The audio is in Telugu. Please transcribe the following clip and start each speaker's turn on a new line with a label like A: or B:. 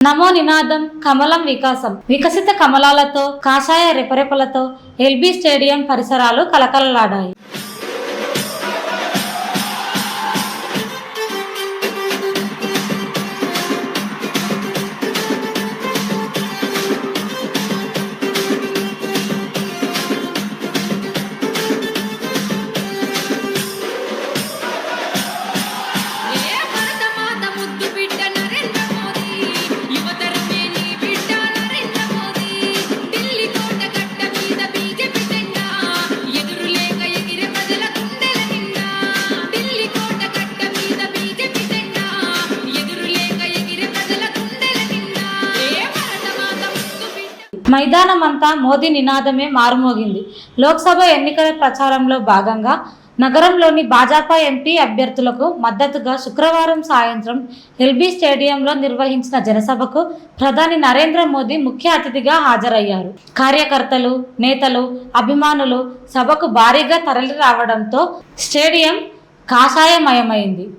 A: నమో నినాదం కమలం వికాసం వికసిత కమలాలతో కాషాయ రెపరెపలతో ఎల్బీ స్టేడియం పరిసరాలు కలకలలాడాయి. మైదానమంతా మోదీ నినాదమే మారుమోగింది. లోక్సభ ఎన్నికల ప్రచారంలో భాగంగా నగరంలోని భాజపా ఎంపీ అభ్యర్థులకు మద్దతుగా శుక్రవారం సాయంత్రం ఎల్బీ స్టేడియంలో నిర్వహించిన జనసభకు ప్రధాని నరేంద్ర మోదీ ముఖ్య అతిథిగా హాజరయ్యారు. కార్యకర్తలు, నేతలు, అభిమానులు సభకు భారీగా తరలి రావడంతో స్టేడియం కాషాయమయమైంది.